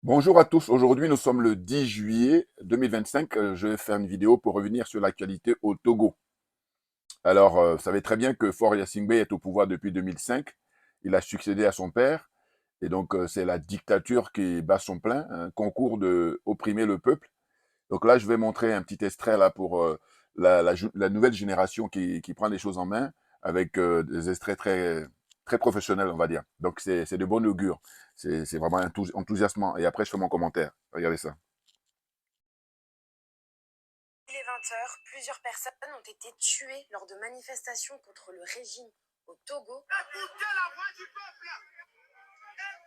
Bonjour à tous, aujourd'hui nous sommes le 10 juillet 2025. Je vais faire une vidéo pour revenir sur l'actualité au Togo. Alors, vous savez très bien que Faure Gnassingbé est au pouvoir depuis 2005. Il a succédé à son père, et donc c'est la dictature qui bat son plein, un concours de opprimer le peuple. Donc là, je vais montrer un petit extrait là pour la nouvelle génération qui prend les choses en main, avec des extraits très professionnels, on va dire. Donc c'est de bon augure. C'est vraiment enthousiasmant. Et après, je fais mon commentaire. Regardez ça. Il est 20 h, plusieurs personnes ont été tuées lors de manifestations contre le régime au Togo. Écoutez la voix du peuple.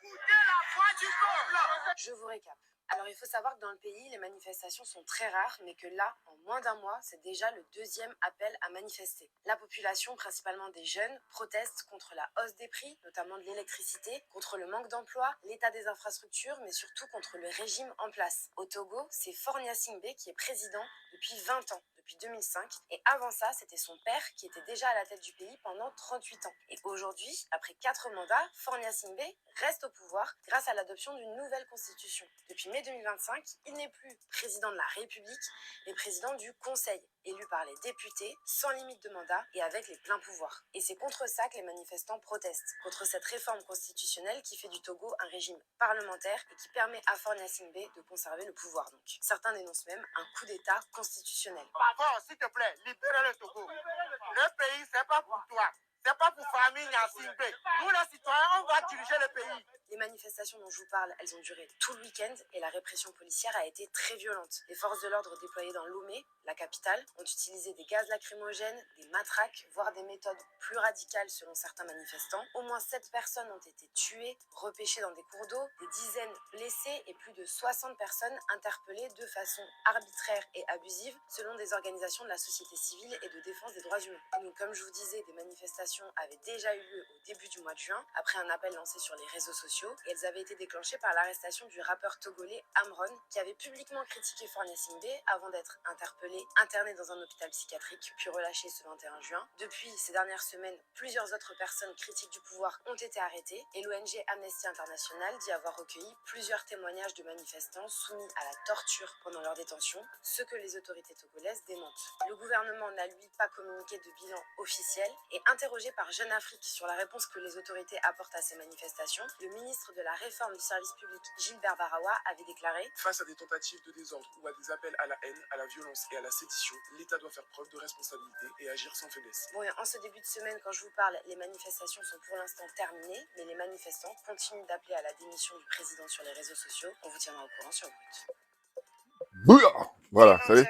Écoutez la voix du peuple. Je vous récap. Alors il faut savoir que dans le pays, les manifestations sont très rares, mais que là, en moins d'un mois, c'est déjà le deuxième appel à manifester. La population, principalement des jeunes, proteste contre la hausse des prix, notamment de l'électricité, contre le manque d'emploi, l'état des infrastructures, mais surtout contre le régime en place. Au Togo, c'est Faure Gnassingbé qui est président depuis 20 ans, depuis 2005, et avant ça, c'était son père qui était déjà à la tête du pays pendant 38 ans. Et aujourd'hui, après 4 mandats, Faure Gnassingbé reste au pouvoir grâce à l'adoption d'une nouvelle constitution. Depuis mai 2025, il n'est plus président de la République, mais président du Conseil, élu par les députés, sans limite de mandat et avec les pleins pouvoirs. Et c'est contre ça que les manifestants protestent, contre cette réforme constitutionnelle qui fait du Togo un régime parlementaire et qui permet à Faure Gnassingbé de conserver le pouvoir donc. Certains dénoncent même un coup d'État constitutionnel. Pardon, s'il te plaît, libérez le Togo. Le pays, c'est pas pour toi. C'est pas pour famille Gnassingbé. Nous, les citoyens, on va diriger le pays. Les manifestations dont je vous parle, elles ont duré tout le week-end et la répression policière a été très violente. Les forces de l'ordre déployées dans Lomé, la capitale, ont utilisé des gaz lacrymogènes, des matraques, voire des méthodes plus radicales selon certains manifestants. Au moins 7 personnes ont été tuées, repêchées dans des cours d'eau, des dizaines blessées et plus de 60 personnes interpellées de façon arbitraire et abusive selon des organisations de la société civile et de défense des droits humains. Donc, comme je vous disais, des manifestations avaient déjà eu lieu au début du mois de juin, après un appel lancé sur les réseaux sociaux, et elles avaient été déclenchées par l'arrestation du rappeur togolais Amron, qui avait publiquement critiqué Faure Gnassingbé avant d'être interpellé, interné dans un hôpital psychiatrique, puis relâché ce 21 juin. Depuis ces dernières semaines, plusieurs autres personnes critiques du pouvoir ont été arrêtées, et l'ONG Amnesty International dit avoir recueilli plusieurs témoignages de manifestants soumis à la torture pendant leur détention, ce que les autorités togolaises démentent. Le gouvernement n'a lui pas communiqué de bilan officiel, et interrogé par Jeune Afrique sur la réponse que les autorités apportent à ces manifestations, le ministre de la Réforme du service public Gilbert Barawa avait déclaré: Face à des tentatives de désordre ou à des appels à la haine, à la violence et à la sédition, l'État doit faire preuve de responsabilité et agir sans faiblesse. Bon, et en ce début de semaine, quand je vous parle, les manifestations sont pour l'instant terminées, mais les manifestants continuent d'appeler à la démission du président sur les réseaux sociaux. On vous tiendra au courant sur Brut. Bouah. Voilà, vous savez. 20 h,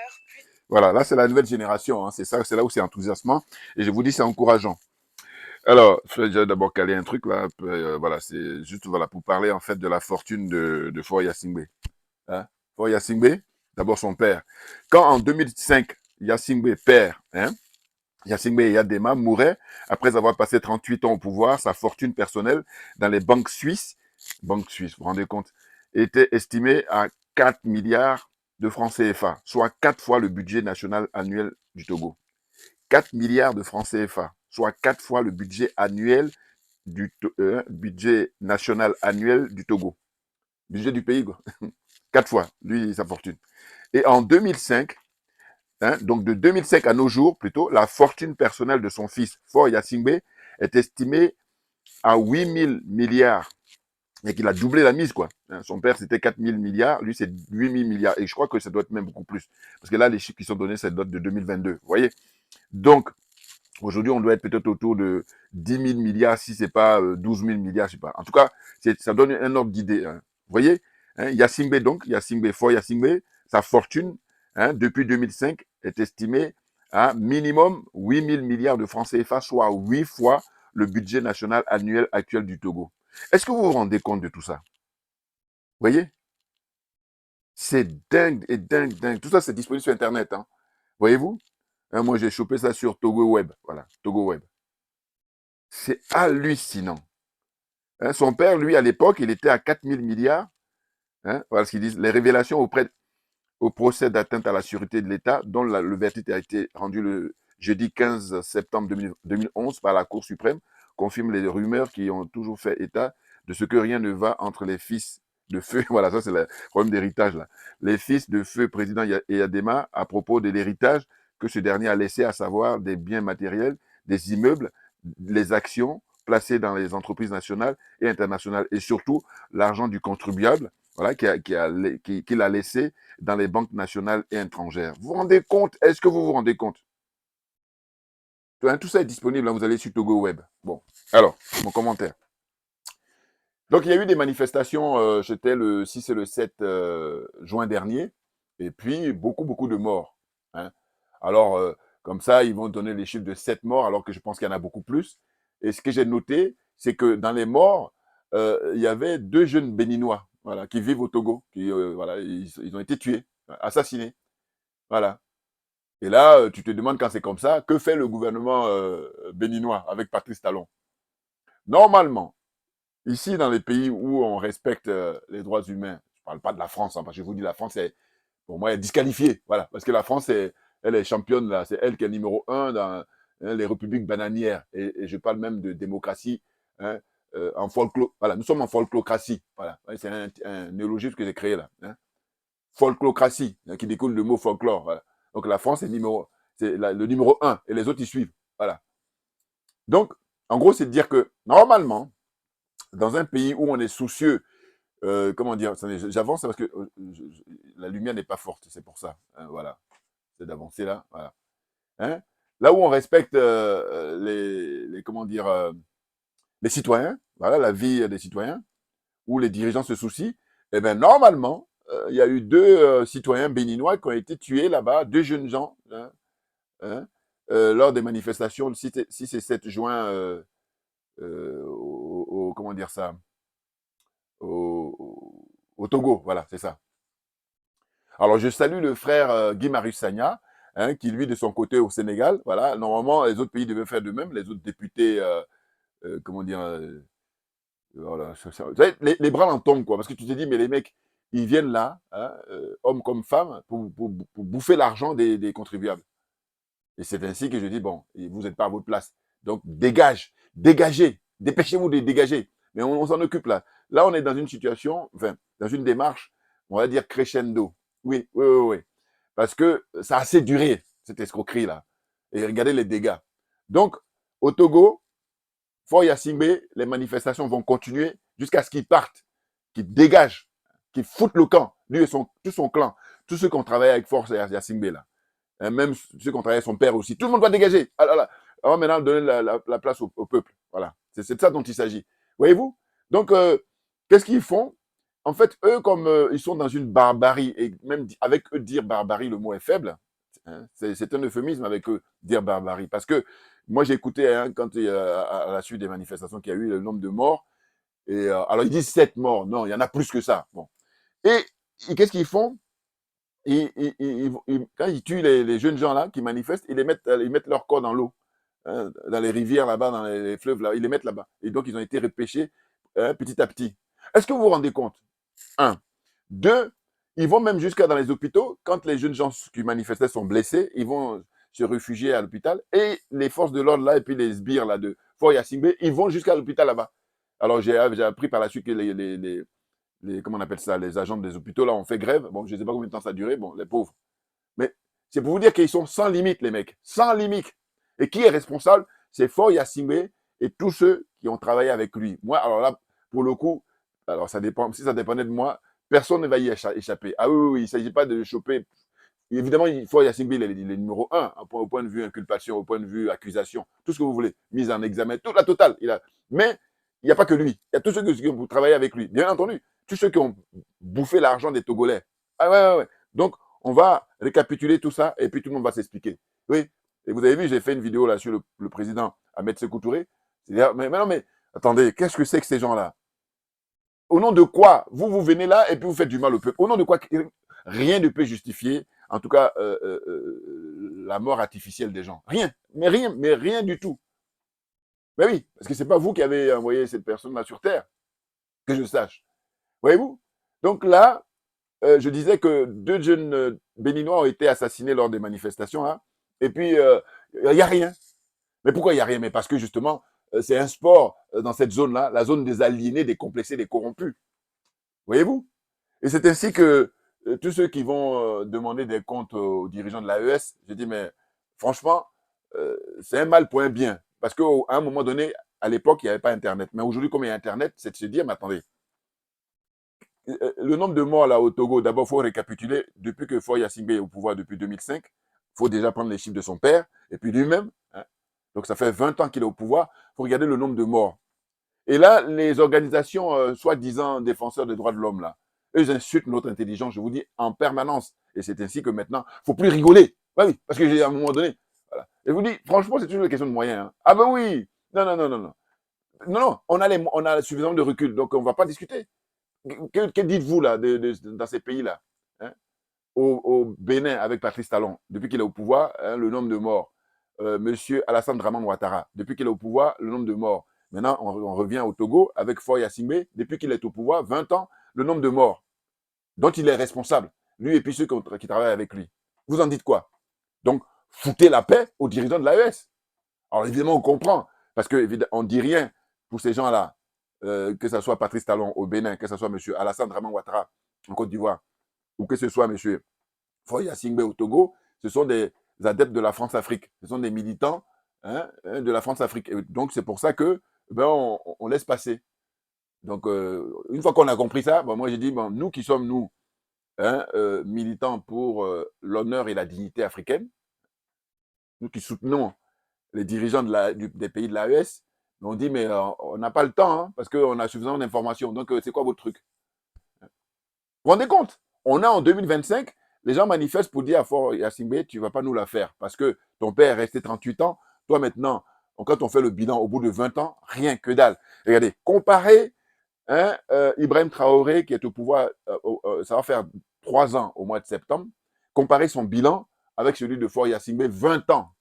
Voilà, là c'est la nouvelle génération. Hein. C'est ça, c'est là où c'est enthousiasmant. Et je vous dis, c'est encourageant. Alors, je vais déjà d'abord caler un truc là. Voilà, c'est juste voilà pour parler en fait de la fortune de Faure Gnassingbé. Hein? Faure Gnassingbé, d'abord son père. Quand en 2005, Gnassingbé père, hein, Gnassingbé Eyadema mourait après avoir passé 38 ans au pouvoir, sa fortune personnelle dans les banques suisses, vous vous rendez compte, était estimée à 4 milliards de francs CFA, soit 4 fois le budget national annuel du Togo. 4 milliards de francs CFA, soit 4 fois le budget annuel budget national annuel du Togo. Budget du pays, quoi. 4 fois, lui, sa fortune. Et en 2005, hein, donc de 2005 à nos jours, plutôt, la fortune personnelle de son fils, Faure Gnassingbé, est estimée à 8 000 milliards. Et qu'il a doublé la mise, quoi. Son père, c'était 4 000 milliards, lui, c'est 8 000 milliards. Et je crois que ça doit être même beaucoup plus. Parce que là, les chiffres qui sont donnés, c'est date de 2022. Vous voyez? Donc, aujourd'hui, on doit être peut-être autour de 10 000 milliards, si c'est pas 12 000 milliards, je sais pas. En tout cas, ça donne un ordre d'idée. Hein. Vous voyez? Hein, Gnassingbé, donc, Faure Gnassingbé, sa fortune, hein, depuis 2005, est estimée à minimum 8 000 milliards de francs CFA, soit 8 fois le budget national annuel actuel du Togo. Est-ce que vous vous rendez compte de tout ça? Vous voyez? C'est dingue et dingue, dingue. Tout ça, c'est disponible sur Internet. Hein. Voyez-vous? Hein, moi, j'ai chopé ça sur Togo Web. Voilà, Togo Web. C'est hallucinant. Hein, son père, lui, à l'époque, il était à 4 000 milliards. Hein, voilà ce qu'ils disent. Les révélations au procès d'atteinte à la sûreté de l'État, dont le verdict a été rendu le jeudi 15 septembre 2011 par la Cour suprême, confirment les rumeurs qui ont toujours fait état de ce que rien ne va entre les fils de Feu, voilà, ça c'est le problème d'héritage là. Les fils de Feu président Eyadema à propos de l'héritage que ce dernier a laissé, à savoir des biens matériels, des immeubles, les actions placées dans les entreprises nationales et internationales et surtout l'argent du contribuable, voilà, qu'il a laissé dans les banques nationales et étrangères. Vous vous rendez compte? Est-ce que vous vous rendez compte? Tout ça est disponible, hein, vous allez sur Togo Web. Bon, alors, mon commentaire. Donc, il y a eu des manifestations, c'était le 6 et le 7 juin dernier, et puis beaucoup de morts. Hein. Alors, comme ça, ils vont donner les chiffres de 7 morts, alors que je pense qu'il y en a beaucoup plus. Et ce que j'ai noté, c'est que dans les morts, il y avait 2 jeunes béninois, voilà, qui vivent au Togo, qui, voilà, ils ont été tués, assassinés, voilà. Et là, tu te demandes quand c'est comme ça, que fait le gouvernement béninois avec Patrice Talon? Normalement, ici, dans les pays où on respecte les droits humains, je ne parle pas de la France, hein, parce que je vous dis, la France, est, pour moi, est disqualifiée. Voilà, parce que la France, elle est championne, là, c'est elle qui est numéro un dans les républiques bananières. Et je parle même de démocratie hein, en folklore. Voilà, nous sommes en folklocratie. Voilà, ouais, c'est un néologisme que j'ai créé là. Hein. Folklocratie, hein, qui découle du mot folklore. Voilà. Donc la France est le numéro un et les autres y suivent. Voilà. Donc, en gros, c'est de dire que normalement, dans un pays où on est soucieux, comment dire, j'avance parce que la lumière n'est pas forte, c'est pour ça. Hein, voilà, c'est d'avancer là. Voilà. Hein? Là où on respecte comment dire, les citoyens, voilà, la vie des citoyens, où les dirigeants se soucient, eh bien normalement, il y a eu 2 citoyens béninois qui ont été tués là-bas, 2 jeunes gens, hein, hein, lors des manifestations le 6 et 7 juin comment dire ça, au Togo, voilà, c'est ça. Alors, je salue le frère Guy Marius Sagna, hein, qui, lui, de son côté, au Sénégal, voilà, normalement, les autres pays devaient faire de même, les autres députés, comment dire, voilà, les bras en tombent, quoi, parce que tu te dis, mais les mecs, ils viennent là, hein, hommes comme femmes, pour bouffer l'argent des contribuables. Et c'est ainsi que je dis, bon, vous n'êtes pas à votre place. Donc, dégagez, dépêchez-vous de dégager. Mais on s'en occupe là. Là, on est dans une situation, enfin, dans une démarche, on va dire crescendo. Oui. Parce que ça a assez duré, cette escroquerie-là. Et regardez les dégâts. Donc, au Togo, Fort Yacingbe, les manifestations vont continuer jusqu'à ce qu'ils partent, qu'ils dégagent, qu'ils foutent le camp, lui et tout son clan, tous ceux qui ont travaillé avec Fort Yacingbe là. Hein, même ceux qui ont travaillé avec son père aussi. Tout le monde doit dégager. Alors, on va maintenant donner la place au peuple. Voilà. C'est de ça dont il s'agit. Voyez-vous? Donc, qu'est-ce qu'ils font? En fait, eux, comme ils sont dans une barbarie, et même avec eux dire barbarie, le mot est faible. Hein, c'est un euphémisme avec eux, dire barbarie. Parce que moi, j'ai écouté hein, quand à la suite des manifestations qu'il y a eu, le nombre de morts. Et alors, ils disent 7 morts. Non, il y en a plus que ça. Bon. Et qu'est-ce qu'ils font? Quand ils tuent les jeunes gens là qui manifestent, ils mettent leur corps dans l'eau, hein, dans les rivières là-bas, dans les fleuves là, ils les mettent là-bas. Et donc ils ont été repêchés hein, petit à petit. Est-ce que vous vous rendez compte? Un. Deux, ils vont même jusqu'à dans les hôpitaux, quand les jeunes gens qui manifestaient sont blessés, ils vont se réfugier à l'hôpital et les forces de l'ordre là et puis les sbires là de Fort Yacingbe, ils vont jusqu'à l'hôpital là-bas. Alors j'ai appris par la suite que comment on appelle ça, les agents des hôpitaux, là, ont fait grève. Bon, je ne sais pas combien de temps ça a duré, bon, les pauvres. Mais c'est pour vous dire qu'ils sont sans limite, les mecs. Sans limite. Et qui est responsable? C'est Fort Yacingbe et tous ceux qui ont travaillé avec lui. Moi, alors là, pour le coup, alors ça dépend, si ça dépendait de moi, personne ne va y échapper. Ah oui, il ne s'agit pas de le choper. Évidemment, Fort Yacingbe, il est numéro un, au point de vue inculpation, au point de vue accusation, tout ce que vous voulez, mise en examen, toute la totale. Mais il n'y a pas que lui. Il y a tous ceux qui ont travaillé avec lui. Bien entendu, tous ceux qui ont bouffé l'argent des Togolais. Ah ouais. Donc, on va récapituler tout ça et puis tout le monde va s'expliquer. Oui. Et vous avez vu, j'ai fait une vidéo là sur le président Ahmed Sékou Touré. C'est-à-dire, mais non, mais attendez, qu'est-ce que c'est que ces gens-là? Au nom de quoi vous venez là et puis vous faites du mal au peuple? Au nom de quoi? Rien ne peut justifier, en tout cas, la mort artificielle des gens. Rien, mais rien du tout. Mais oui, parce que c'est pas vous qui avez envoyé cette personne-là sur Terre, que je sache. Voyez-vous? Donc là, je disais que 2 jeunes béninois ont été assassinés lors des manifestations, hein, et puis il n'y a rien. Mais pourquoi il n'y a rien? Mais parce que justement, c'est un sport dans cette zone-là, la zone des aliénés, des complexés, des corrompus. Voyez-vous? Et c'est ainsi que tous ceux qui vont demander des comptes aux dirigeants de l'AES, j'ai dit, mais franchement, c'est un mal pour un bien. Parce qu'à un moment donné, à l'époque, il n'y avait pas Internet. Mais aujourd'hui, comme il y a Internet, c'est de se dire, mais attendez, le nombre de morts là au Togo, d'abord, il faut récapituler. Depuis que Faure Gnassingbé est au pouvoir depuis 2005, il faut déjà prendre les chiffres de son père et puis lui-même. Hein. Donc ça fait 20 ans qu'il est au pouvoir. Il faut regarder le nombre de morts. Et là, les organisations soi-disant défenseurs des droits de l'homme, là, eux, ils insultent notre intelligence, je vous dis, en permanence. Et c'est ainsi que maintenant, il ne faut plus rigoler. Bah oui, parce que à un moment donné, voilà. Et je vous dis, franchement, c'est toujours une question de moyens. Hein. Ah ben oui, non, non, non, non, non. Non, non, on a suffisamment de recul, donc on ne va pas discuter. Que dites-vous là dans ces pays-là hein au Bénin avec Patrice Talon, depuis qu'il est au pouvoir, hein, le nombre de morts. Monsieur Alassane Draman Ouattara, depuis qu'il est au pouvoir, le nombre de morts. Maintenant, on revient au Togo avec Faure Gnassingbé, depuis qu'il est au pouvoir, 20 ans, le nombre de morts dont il est responsable, lui et puis ceux qui travaillent avec lui. Vous en dites quoi? Donc, foutez la paix aux dirigeants de l'AES. Alors évidemment, on comprend, parce qu'on ne dit rien pour ces gens-là, que ce soit Patrice Talon au Bénin, que ce soit M. Alassane Draman Ouattara en Côte d'Ivoire, ou que ce soit M. Faure Gnassingbé au Togo, ce sont des adeptes de la France-Afrique. Ce sont des militants hein, de la France-Afrique. Donc c'est pour ça que ben, on laisse passer. Donc une fois qu'on a compris ça, ben, moi j'ai dit, bon, nous qui sommes, nous, hein, militants pour l'honneur et la dignité africaine, nous qui soutenons les dirigeants des pays de l'AES, on dit, mais on n'a pas le temps, hein, parce qu'on a suffisamment d'informations. Donc, c'est quoi votre truc? Vous vous rendez compte? On est en 2025, les gens manifestent pour dire à Faure Gnassingbé, tu ne vas pas nous la faire, parce que ton père est resté 38 ans, toi maintenant, quand on fait le bilan au bout de 20 ans, rien que dalle. Regardez, comparez hein, Ibrahim Traoré, qui est au pouvoir, ça va faire 3 ans au mois de septembre, comparez son bilan avec celui de Faure Gnassingbé, 20 ans.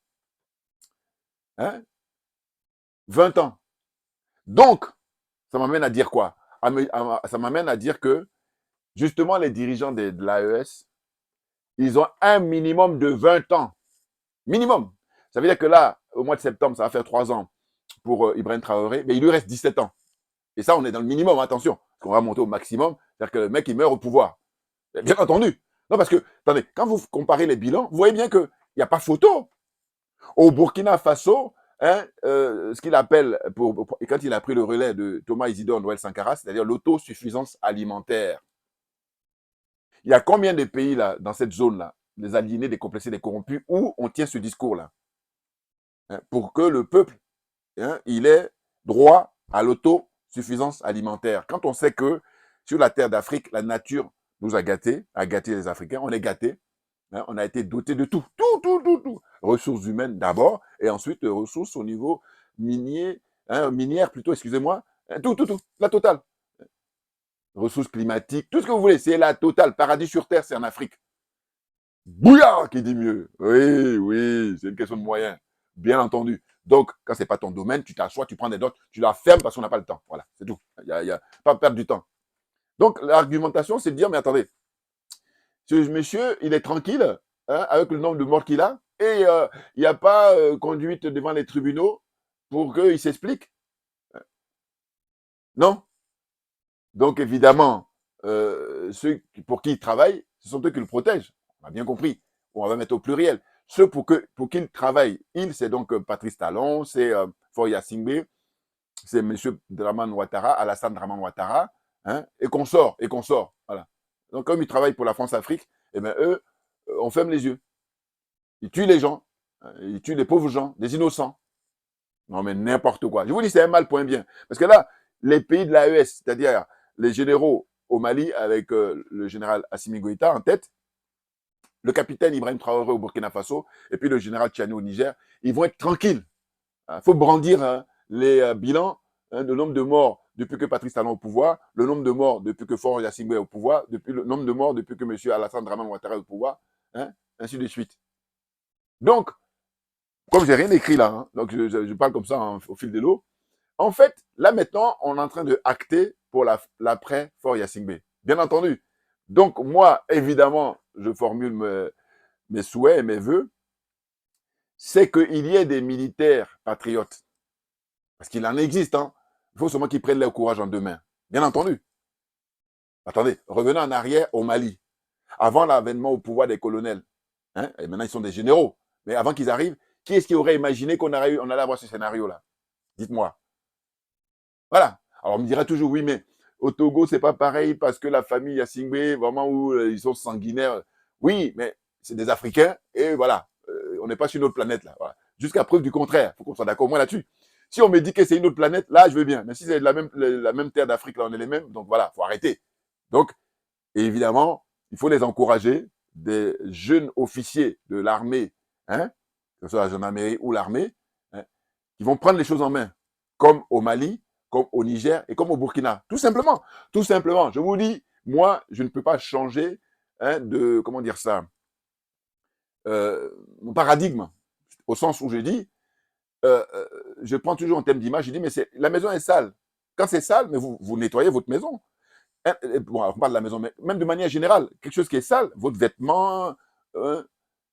Hein? 20 ans. Donc, ça m'amène à dire quoi? Ça m'amène à dire que, justement, les dirigeants de l'AES, ils ont un minimum de 20 ans. Minimum. Ça veut dire que là, au mois de septembre, ça va faire 3 ans pour Ibrahim Traoré, mais il lui reste 17 ans. Et ça, on est dans le minimum, attention. Parce qu'on va monter au maximum, c'est-à-dire que le mec, il meurt au pouvoir. Bien entendu. Non, parce que, attendez, quand vous comparez les bilans, vous voyez bien qu'il n'y a pas photo. Au Burkina Faso, hein, ce qu'il appelle, quand il a pris le relais de Thomas Isidore Noël Sankara, c'est-à-dire l'autosuffisance alimentaire. Il y a combien de pays là, dans cette zone-là, des aliénés, des complexés, des corrompus, où on tient ce discours-là hein, pour que le peuple, hein, il ait droit à l'autosuffisance alimentaire. Quand on sait que sur la terre d'Afrique, la nature nous a gâtés les Africains, on est gâtés, hein, on a été doté de tout, tout. Ressources humaines d'abord, et ensuite ressources au niveau minier, hein, minière plutôt, excusez-moi, hein, tout, la totale. Ressources climatiques, tout ce que vous voulez, c'est la totale. Paradis sur terre, c'est en Afrique. Bouillard qui dit mieux. Oui, c'est une question de moyens, bien entendu. Donc, quand ce n'est pas ton domaine, tu t'assois, tu prends des notes, tu la fermes parce qu'on n'a pas le temps. Voilà, c'est tout. Il y a pas perdre du temps. Donc, l'argumentation, c'est de dire, mais attendez, ce monsieur, il est tranquille hein, avec le nombre de morts qu'il a et il n'y a pas conduite devant les tribunaux pour qu'il s'explique. Non. Donc, évidemment, ceux pour qui il travaille, ce sont eux qui le protègent. On a bien compris. On va mettre au pluriel. Ceux pour qui travaille, c'est donc Patrice Talon, c'est Faure Gnassingbé, c'est M. Draman Ouattara, Alassane Draman Ouattara, hein, et qu'on sort. Voilà. Donc, comme ils travaillent pour la France-Afrique, eh bien, eux, on ferme les yeux. Ils tuent les gens, hein, ils tuent des pauvres gens, des innocents. Non, mais n'importe quoi. Je vous dis, c'est un mal pour un bien. Parce que là, les pays de l'AES, c'est-à-dire les généraux au Mali avec le général Assimi Goïta en tête, le capitaine Ibrahim Traoré au Burkina Faso, et puis le général Tchiani au Niger, ils vont être tranquilles. Il faut brandir hein, les bilans, hein, le nombre de morts depuis que Patrice Talon est au pouvoir, le nombre de morts depuis que Faure Gnassingbé est au pouvoir, depuis le nombre de morts depuis que M. Alassane Draman Ouattara est au pouvoir, hein, ainsi de suite. Donc, comme j'ai rien écrit là, hein, donc je parle comme ça hein, au fil de l'eau, en fait, là maintenant, on est en train de acter pour l'après Faure Gnassingbé. Bien entendu. Donc, moi, évidemment, je formule mes souhaits et mes voeux, c'est qu'il y ait des militaires patriotes. Parce qu'il en existe, hein. Il faut seulement qu'ils prennent leur courage en deux mains. Bien entendu. Attendez, revenons en arrière au Mali. Avant l'avènement au pouvoir des colonels, hein, et maintenant ils sont des généraux, mais avant qu'ils arrivent, qui est-ce qui aurait imaginé on allait avoir ce scénario-là? Dites-moi. Voilà. Alors on me dira toujours, oui, mais au Togo, c'est pas pareil parce que la famille Yassingbe, vraiment, où ils sont sanguinaires. Oui, mais c'est des Africains et voilà, on n'est pas sur une autre planète là. Voilà. Jusqu'à preuve du contraire, il faut qu'on soit d'accord au moins là-dessus. Si on me dit que c'est une autre planète, là, je veux bien. Mais si c'est la même terre d'Afrique, là, on est les mêmes, donc voilà, il faut arrêter. Donc, évidemment, il faut les encourager, des jeunes officiers de l'armée, hein, que ce soit la gendarmerie ou l'armée, hein, qui vont prendre les choses en main, comme au Mali, comme au Niger et comme au Burkina. Tout simplement. Tout simplement. Je vous dis, moi, je ne peux pas changer de, comment dire ça, mon paradigme, au sens où je dis, je prends toujours en termes d'image, je dis, mais la maison est sale. Quand c'est sale, mais vous nettoyez votre maison. Bon, on parle de la maison, mais même de manière générale, quelque chose qui est sale, votre vêtement, euh,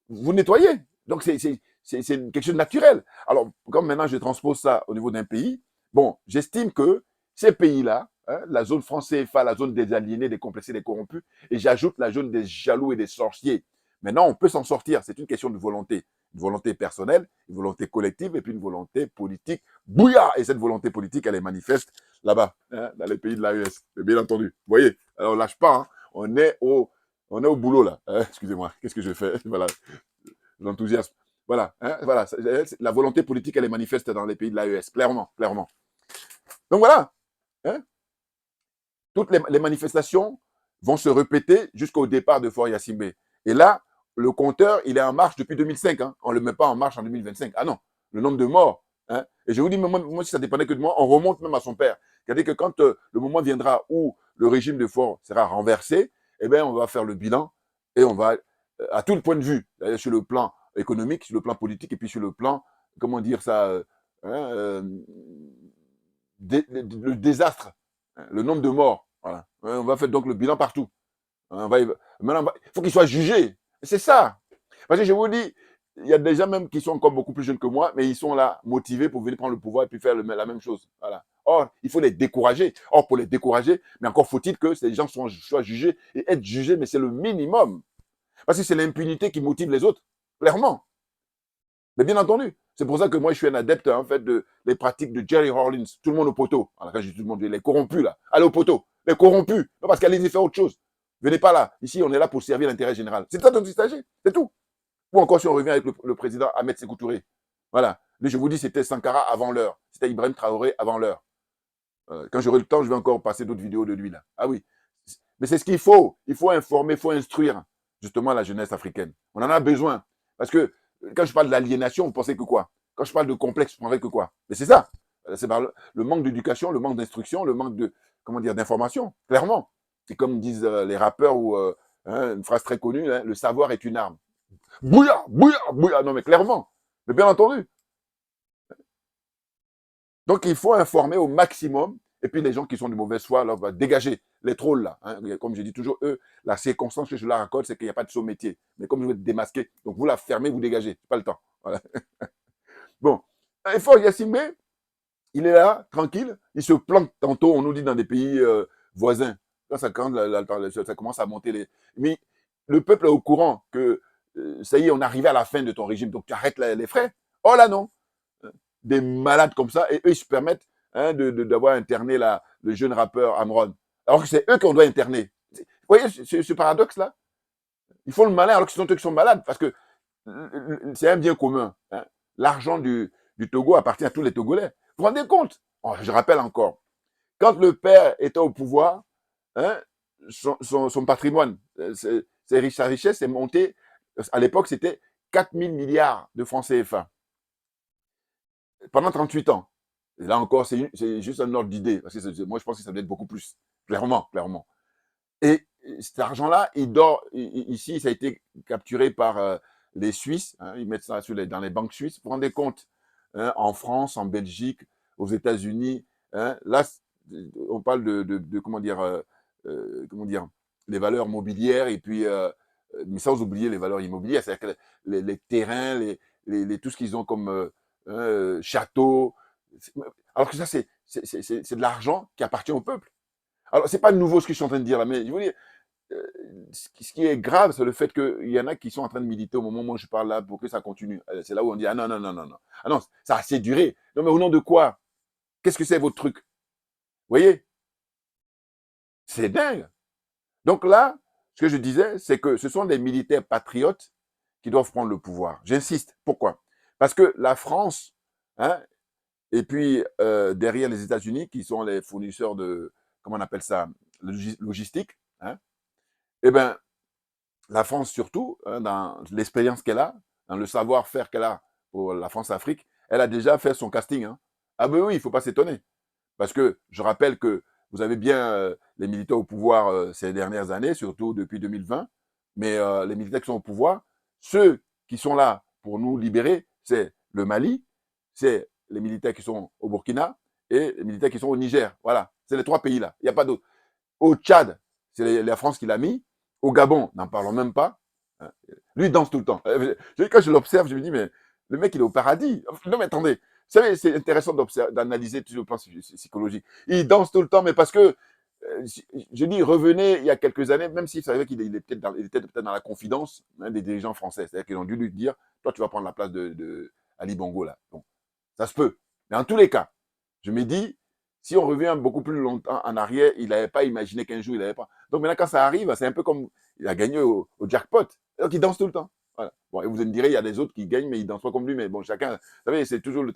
vous nettoyez. Donc, c'est quelque chose de naturel. Alors, comme maintenant je transpose ça au niveau d'un pays, bon, j'estime que ces pays-là, hein, la zone franc CFA, la zone des aliénés, des complexés, des corrompus, et j'ajoute la zone des jaloux et des sorciers. Maintenant, on peut s'en sortir. C'est une question de volonté. Une volonté personnelle, une volonté collective et puis une volonté politique. Bouillard. Et cette volonté politique, elle est manifeste là-bas, hein, dans les pays de l'AES, bien entendu. Vous voyez, alors on lâche pas. Hein. On est au boulot là. Excusez-moi, qu'est-ce que je fais? Voilà, l'enthousiasme. Voilà, hein, voilà. La volonté politique, elle est manifeste dans les pays de l'AES, clairement, clairement. Donc voilà, hein, toutes les manifestations vont se répéter jusqu'au départ de Fort Yassimbe. Et là, le compteur, il est en marche depuis 2005. Hein. On ne le met pas en marche en 2025. Ah non, le nombre de morts. Hein. Et je vous dis, moi, si ça dépendait que de moi, on remonte même à son père. C'est-à-dire que quand le moment viendra où le régime de Fort sera renversé, eh bien, on va faire le bilan et on va, à tout le point de vue, sur le plan économique, sur le plan politique et puis sur le plan, comment dire ça, le désastre, hein, le nombre de morts. Voilà. On va faire donc le bilan partout. Maintenant, il faut qu'il soit jugé. C'est ça. Parce que je vous dis, il y a des gens même qui sont encore beaucoup plus jeunes que moi, mais ils sont là motivés pour venir prendre le pouvoir et puis faire la même chose. Voilà. Or, il faut les décourager. Or, pour les décourager, mais encore faut-il que ces gens soient jugés et être jugés, mais c'est le minimum. Parce que c'est l'impunité qui motive les autres, clairement. Mais bien entendu, c'est pour ça que moi je suis un adepte en fait de les pratiques de Jerry Rawlings, tout le monde au poteau. Alors quand je dis tout le monde, les corrompus là, allez au poteau, les corrompus, non parce qu'allez-y faire autre chose. Venez pas là, ici on est là pour servir l'intérêt général. C'est ça dont il s'agit, c'est tout. Ou encore si on revient avec le président Ahmed Sékou Touré. Voilà, lui je vous dis c'était Sankara avant l'heure, c'était Ibrahim Traoré avant l'heure. Quand j'aurai le temps, je vais encore passer d'autres vidéos de lui là. Ah oui, mais c'est ce qu'il faut informer, il faut instruire justement la jeunesse africaine. On en a besoin parce que quand je parle d'aliénation, vous pensez que quoi? Quand je parle de complexe, vous pensez que quoi? Mais c'est ça. C'est par le manque d'éducation, le manque d'instruction, le manque de, comment dire, d'information, clairement. C'est comme disent les rappeurs ou une phrase très connue, hein, le savoir est une arme. Bouillard, bouillard, bouillard. Non mais clairement. Mais bien entendu. Donc il faut informer au maximum. Et puis les gens qui sont de mauvaise foi, là, on va dégager les trolls là. Hein. Comme je dis toujours, eux, la circonstance que je leur accorde, c'est qu'il n'y a pas de saut métier. Mais comme je veux être démasqué, donc vous la fermez, vous dégagez. C'est pas le temps. Voilà. Bon. Il faut Yassimbe, il est là, tranquille. Il se plante tantôt, on nous dit dans des pays voisins. Là, ça commence à monter les. Mais le peuple est au courant que ça y est, on est arrivé à la fin de ton régime, donc tu arrêtes les frais. Oh là non. Des malades comme ça, et eux, ils se permettent hein, d'avoir interné le jeune rappeur Amron. Alors que c'est eux qu'on doit interner. Vous voyez ce paradoxe-là? Ils font le malin alors que ce sont eux qui sont malades, parce que c'est un bien commun. Hein. L'argent du Togo appartient à tous les Togolais. Vous vous rendez compte? Oh, je rappelle encore, quand le père était au pouvoir, hein, son patrimoine, sa richesse est montée, à l'époque, c'était 4000 milliards de francs CFA. Pendant 38 ans. Et là encore, c'est juste un ordre d'idée. Parce que moi, je pense que ça doit être beaucoup plus. Clairement, clairement. Et cet argent-là, il dort. Ici, ça a été capturé par les Suisses. Hein, ils mettent ça dans les banques suisses. Vous vous rendez compte hein, en France, en Belgique, aux États-Unis. Hein, là, on parle comment dire, les valeurs mobilières et puis, mais sans oublier les valeurs immobilières, c'est-à-dire que les terrains, tout ce qu'ils ont comme châteaux. Alors que ça, c'est de l'argent qui appartient au peuple. Alors, c'est pas nouveau ce que je suis en train de dire là, mais je veux dire, ce qui est grave, c'est le fait qu'il y en a qui sont en train de militer au moment où je parle là pour que ça continue. C'est là où on dit, ah non, non, non, non, non. Ah non, ça a assez duré. Non, mais au nom de quoi? Qu'est-ce que c'est votre truc? Vous voyez? C'est dingue. Donc là, ce que je disais, c'est que ce sont des militaires patriotes qui doivent prendre le pouvoir. J'insiste. Pourquoi? Parce que la France, hein, et puis derrière les États-Unis, qui sont les fournisseurs de, comment on appelle ça, logistique, hein, eh bien, la France surtout, hein, dans l'expérience qu'elle a, dans le savoir-faire qu'elle a pour la France-Afrique, elle a déjà fait son casting. Hein. Ah ben oui, il ne faut pas s'étonner. Parce que je rappelle que vous avez bien les militaires au pouvoir ces dernières années, surtout depuis 2020, mais les militaires qui sont au pouvoir, ceux qui sont là pour nous libérer, c'est le Mali, c'est les militaires qui sont au Burkina et les militaires qui sont au Niger. Voilà, c'est les trois pays-là. Il n'y a pas d'autre. Au Tchad, c'est la France qui l'a mis. Au Gabon, n'en parlons même pas. Lui, il danse tout le temps. Quand je l'observe, je me dis, mais le mec, il est au paradis. Non, mais attendez, vous savez, c'est intéressant d'analyser tout le plan psychologique. Il danse tout le temps, mais parce que, je dis, revenez il y a quelques années, même s'il savait qu'il était peut-être dans la confidence des dirigeants français. C'est-à-dire qu'ils ont dû lui dire, toi, tu vas prendre la place de Ali Bongo, là. Bon, ça se peut. Mais en tous les cas, je me dis, si on revient beaucoup plus longtemps en arrière, il n'avait pas imaginé qu'un jour, il n'avait pas. Donc maintenant, quand ça arrive, c'est un peu comme il a gagné au jackpot. Donc il danse tout le temps. Voilà. Bon, et vous me direz, il y a des autres qui gagnent, mais ils ne dansent pas comme lui. Mais bon, chacun, vous savez, c'est toujours le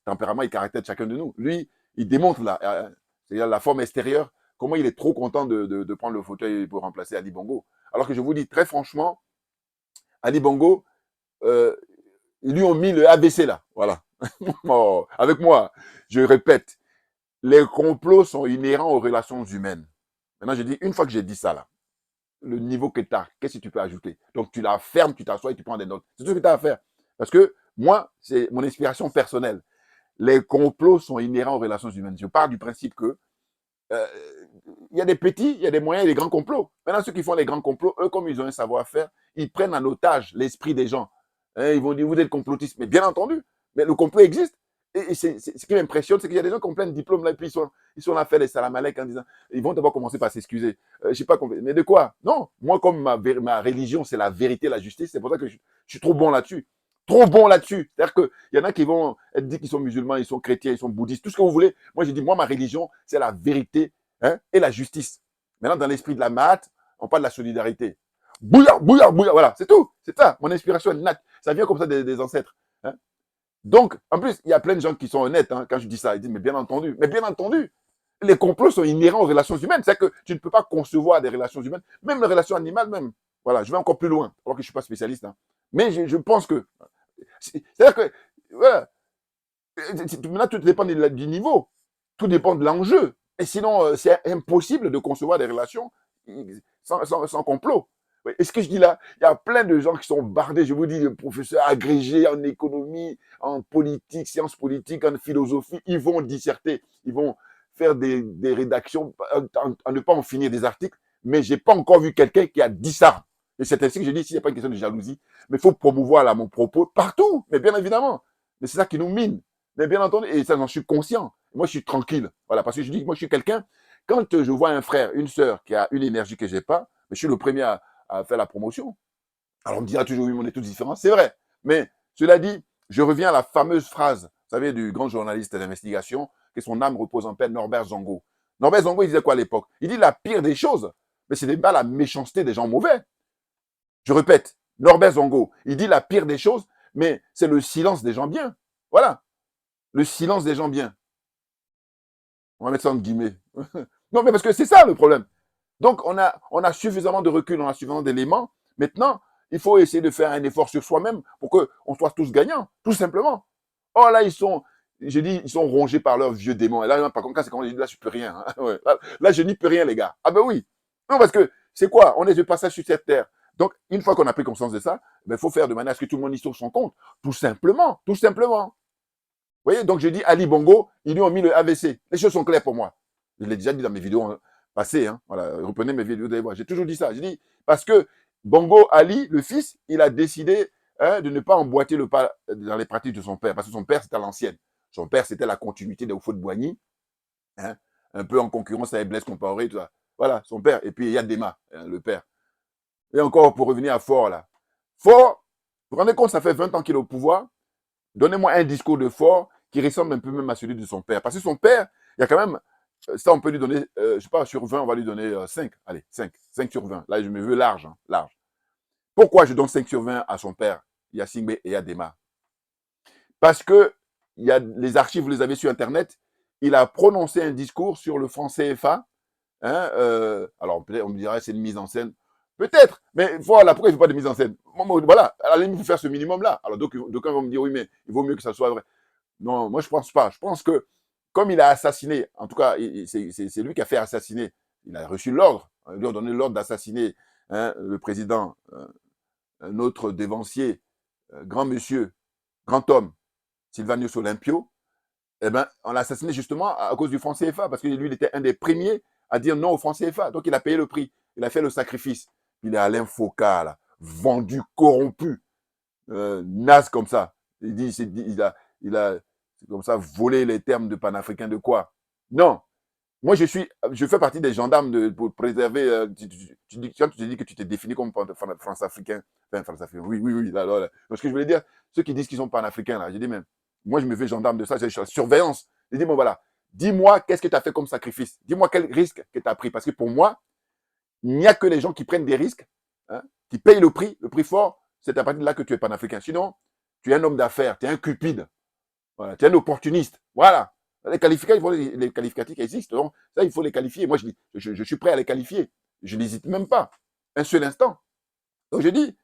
tempérament et le caractère de chacun de nous. Lui, il démontre c'est-à-dire la forme extérieure, comment il est trop content de prendre le fauteuil pour remplacer Ali Bongo. Alors que je vous dis très franchement, Ali Bongo, ils lui ont mis le ABC là. Voilà. Avec moi, je répète, les complots sont inhérents aux relations humaines. Maintenant, je dis, une fois que j'ai dit ça là, le niveau que tu as, qu'est-ce que tu peux ajouter? Donc, tu la fermes, tu t'assois et tu prends des notes. C'est tout ce que tu as à faire. Parce que moi, c'est mon inspiration personnelle. Les complots sont inhérents aux relations humaines. Je pars du principe que euh, il y a des petits, il y a des moyens et des grands complots. Maintenant, ceux qui font les grands complots, eux, comme ils ont un savoir-faire, ils prennent en otage l'esprit des gens. Hein, ils vont dire, vous êtes complotistes. Mais bien entendu, mais le complot existe. Et ce qui m'impressionne, c'est qu'il y a des gens qui ont plein de diplômes là, et puis ils sont là à faire des salamalek en disant, ils vont d'abord commencer par s'excuser. Je sais pas, mais de quoi? Non, moi, comme ma religion, c'est la vérité, la justice, c'est pour ça que je suis trop bon là-dessus. Trop bon là-dessus. C'est-à-dire qu'il y en a qui vont être dit qu'ils sont musulmans, ils sont chrétiens, ils sont bouddhistes, tout ce que vous voulez. Moi, j'ai dit, moi, ma religion, c'est la vérité, hein, et la justice. Maintenant, dans l'esprit de la maths, on parle de la solidarité. Bouillard, bouillard, bouillard, voilà, c'est tout. C'est ça, mon inspiration est nat. Ça vient comme ça des ancêtres. Hein. Donc, en plus, il y a plein de gens qui sont honnêtes hein, quand je dis ça. Ils disent, mais bien entendu, les complots sont inhérents aux relations humaines. C'est-à-dire que tu ne peux pas concevoir des relations humaines, même les relations animales même. Voilà, je vais encore plus loin, alors que je ne suis pas spécialiste. Hein. Mais je pense que... C'est-à-dire que... Voilà, maintenant, tout dépend du niveau. Tout dépend de l'enjeu. Et sinon, c'est impossible de concevoir des relations sans complot. Et ce que je dis là, il y a plein de gens qui sont bardés, je vous dis, des professeurs agrégés en économie, en politique, sciences politiques, en philosophie, ils vont disserter, ils vont faire des rédactions, à ne pas en finir des articles, mais je n'ai pas encore vu quelqu'un qui a dit ça. Et c'est ainsi que je dis, s'il n'y a pas une question de jalousie, mais il faut promouvoir là, mon propos partout, mais bien évidemment. Mais c'est ça qui nous mine. Mais bien entendu, et ça, j'en suis conscient. Moi, je suis tranquille. Voilà, parce que je dis que moi, je suis quelqu'un, quand je vois un frère, une sœur qui a une énergie que je n'ai pas, je suis le premier à faire la promotion. Alors, on me dira toujours, oui, on est tous différents. C'est vrai. Mais cela dit, je reviens à la fameuse phrase, vous savez, du grand journaliste d'investigation, que son âme repose en paix, Norbert Zongo. Norbert Zongo, il disait quoi à l'époque? Il dit la pire des choses, mais ce n'est pas la méchanceté des gens mauvais. Je répète, Norbert Zongo, il dit la pire des choses, mais c'est le silence des gens bien. Voilà. Le silence des gens bien. On va mettre ça en guillemets. Non, mais parce que c'est ça le problème. Donc, on a suffisamment de recul, on a suffisamment d'éléments. Maintenant, il faut essayer de faire un effort sur soi-même pour qu'on soit tous gagnants, tout simplement. Oh là, j'ai dit, ils sont rongés par leurs vieux démons. Et là, par contre, quand c'est quand je dis, là, je peux rien. Hein. Ouais. Là, je n'y peux rien, les gars. Ah ben oui. Non, parce que c'est quoi? On est de passage sur cette terre. Donc, une fois qu'on a pris conscience de ça, il faut faire de manière à ce que tout le monde y trouve son compte. Tout simplement. Tout simplement. Vous voyez, donc je dis Ali Bongo, ils lui ont mis le AVC. Les choses sont claires pour moi. Je l'ai déjà dit dans mes vidéos passées. Hein. Voilà, reprenez mes vidéos, vous allez voir. J'ai toujours dit ça. J'ai dit, parce que Bongo Ali, le fils, il a décidé de ne pas emboîter le pas dans les pratiques de son père. Parce que son père, c'était à l'ancienne. Son père, c'était la continuité de Oufo de Boigny. Hein, un peu en concurrence avec Blaise Compaoré, tout ça. Voilà, son père. Et puis, il y a Dema, le père. Et encore, pour revenir à Faure, là. Faure, vous vous rendez compte, ça fait 20 ans qu'il est au pouvoir. Donnez-moi un discours de Faure qui ressemble un peu même à celui de son père. Parce que son père, il y a quand même, ça on peut lui donner, je ne sais pas, sur 20, on va lui donner 5. Allez, 5. 5 sur 20. Là, je me veux large, hein, large. Pourquoi je donne 5 sur 20 à son père, Yassingbe et Adema? Parce que il y a les archives, vous les avez sur Internet, il a prononcé un discours sur le franc CFA. Hein, alors, peut-être, on me dirait c'est une mise en scène. Peut-être, mais voilà, pourquoi il ne fait pas de mise en scène? Voilà, à la limite, il faut faire ce minimum-là. Alors, d'aucuns vont me dire, oui, mais il vaut mieux que ça soit vrai. Non, moi, je ne pense pas. Je pense que, comme il a assassiné, en tout cas, c'est lui qui a fait assassiner, il a reçu l'ordre, il lui a donné l'ordre d'assassiner hein, le président, notre dévancier, grand monsieur, grand homme, Sylvanus Olympio, eh ben, on l'a assassiné justement à cause du franc CFA, parce que lui, il était un des premiers à dire non au franc CFA. Donc, il a payé le prix. Il a fait le sacrifice. Il est Alain Foucault, là, vendu, corrompu, naze comme ça. Il dit, il a comme ça, volé les termes de panafricain de quoi? Non. Moi, je fais partie des gendarmes pour préserver. Quand tu te dis que tu t'es défini comme France-africain, enfin, France-africain, oui, oui, oui. Là. Donc, ce que je voulais dire, ceux qui disent qu'ils sont panafricains, là, j'ai dit même, moi, je me fais gendarme de ça, c'est la surveillance. J'ai dit, bon, voilà, dis-moi, qu'est-ce que tu as fait comme sacrifice? Dis-moi quel risque que tu as pris. Parce que pour moi, il n'y a que les gens qui prennent des risques, hein, qui payent le prix fort, c'est à partir de là que tu es panafricain. Sinon, tu es un homme d'affaires, tu es un cupide, voilà, tu es un opportuniste. Voilà. Les qualificatifs existent. Donc, ça, il faut les qualifier. Moi, je suis prêt à les qualifier. Je n'hésite même pas. Un seul instant. Donc, je dis,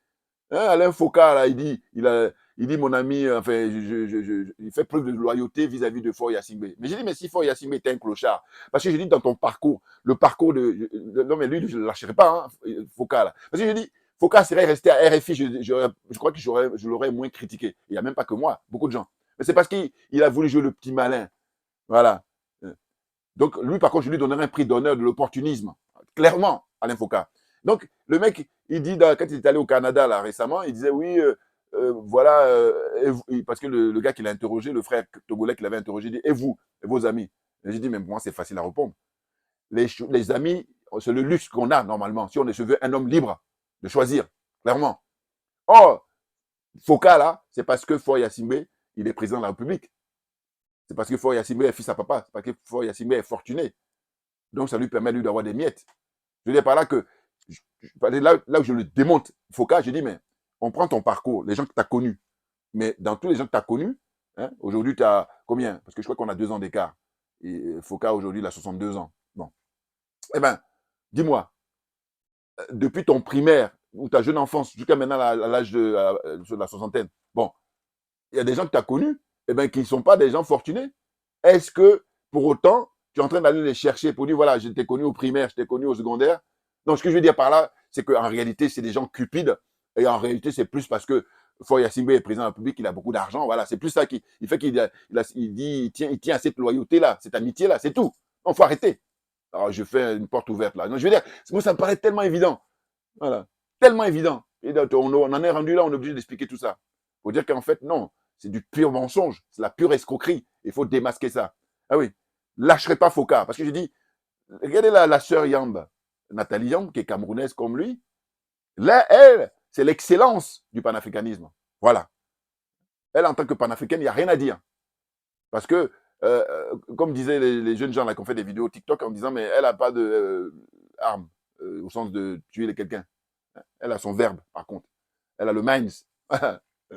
hein, Alain Foucault, là, il dit, mon ami, enfin, il fait preuve de loyauté vis-à-vis de Faure Yassingbe. Mais j'ai dit, mais si Faure Yassingbe était un clochard, parce que je dis dans ton parcours, le parcours non, mais lui, je ne le lâcherai pas, hein, Foucault, là. Parce que je dis, Foucault serait resté à RFI, je crois que je l'aurais moins critiqué. Il n'y a même pas que moi, beaucoup de gens. Mais c'est parce qu'il a voulu jouer le petit malin. Voilà. Donc, lui, par contre, je lui donnerais un prix d'honneur de l'opportunisme. Clairement, Alain Foucault. Donc, le mec, il dit, quand il est allé au Canada, là, récemment, il disait, oui, voilà, parce que le gars qu'il a interrogé, le frère togolais qu'il avait interrogé, il dit, et vous, et vos amis? Et j'ai dit, mais pour moi, c'est facile à répondre. Les amis, c'est le luxe qu'on a, normalement, si on se veut un homme libre de choisir, clairement. Or, Foucault, là, c'est parce que Faure Yassingbe, il est président de la République. C'est parce que Faure Yassingbe est fils à papa. C'est parce que Faure Yassingbe est fortuné. Donc, ça lui permet, lui, d'avoir des miettes. Je veux dire par là que, là où je le démonte, Foucault, je dis, mais on prend ton parcours, les gens que tu as connus. Mais dans tous les gens que tu as connus, hein, aujourd'hui, tu as combien? Parce que je crois qu'on a 2 ans d'écart. Et Foucault, aujourd'hui, il a 62 ans. Bon. Eh bien, dis-moi, depuis ton primaire ou ta jeune enfance jusqu'à maintenant à l'âge de la soixantaine, bon, il y a des gens que tu as connus, eh ben, qui ne sont pas des gens fortunés. Est-ce que, pour autant, tu es en train d'aller les chercher pour dire, voilà, je t'ai connu au primaire, je t'ai connu au secondaire? Donc, ce que je veux dire par là, c'est qu'en réalité, c'est des gens cupides. Et en réalité, c'est plus parce que Faure Yassingbe est président de la République, il a beaucoup d'argent. Voilà, c'est plus ça qui fait il tient à cette loyauté-là, cette amitié-là, c'est tout. Il faut arrêter. Alors, je fais une porte ouverte là. Donc, je veux dire, moi, ça me paraît tellement évident. Voilà. Tellement évident. Et donc, on en est rendu là, on est obligé d'expliquer tout ça. Il faut dire qu'en fait, non, c'est du pur mensonge, c'est la pure escroquerie. Il faut démasquer ça. Ah oui, lâcherai pas Foucault. Parce que je dis, regardez la sœur Yamba, Nathalie Yamb, qui est camerounaise comme lui. Là, elle, c'est l'excellence du panafricanisme. Voilà. Elle, en tant que panafricaine, il n'y a rien à dire. Parce que, comme disaient les jeunes gens là, qui ont fait des vidéos TikTok en disant, mais elle n'a pas d'arme, au sens de tuer quelqu'un. Elle a son verbe, par contre. Elle a le minds,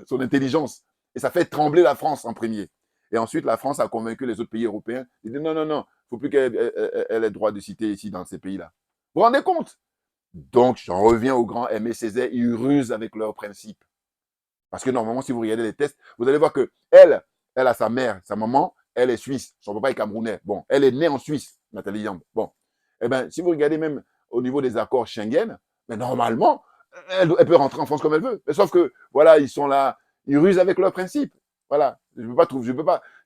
son intelligence. Et ça fait trembler la France en premier. Et ensuite, la France a convaincu les autres pays européens. Ils disent non, non, non, il ne faut plus qu'elle ait droit de citer ici dans ces pays-là. Vous vous rendez compte? Donc, j'en reviens au grand Aimé Césaire, ils rusent avec leurs principes. Parce que normalement, si vous regardez les tests, vous allez voir que elle a sa mère, sa maman, elle est suisse, son papa est camerounais. Bon, elle est née en Suisse, Nathalie Yamb. Bon, eh bien, si vous regardez même au niveau des accords Schengen, mais normalement, elle peut rentrer en France comme elle veut. Mais sauf que, voilà, ils sont là, ils rusent avec leurs principes. Voilà, je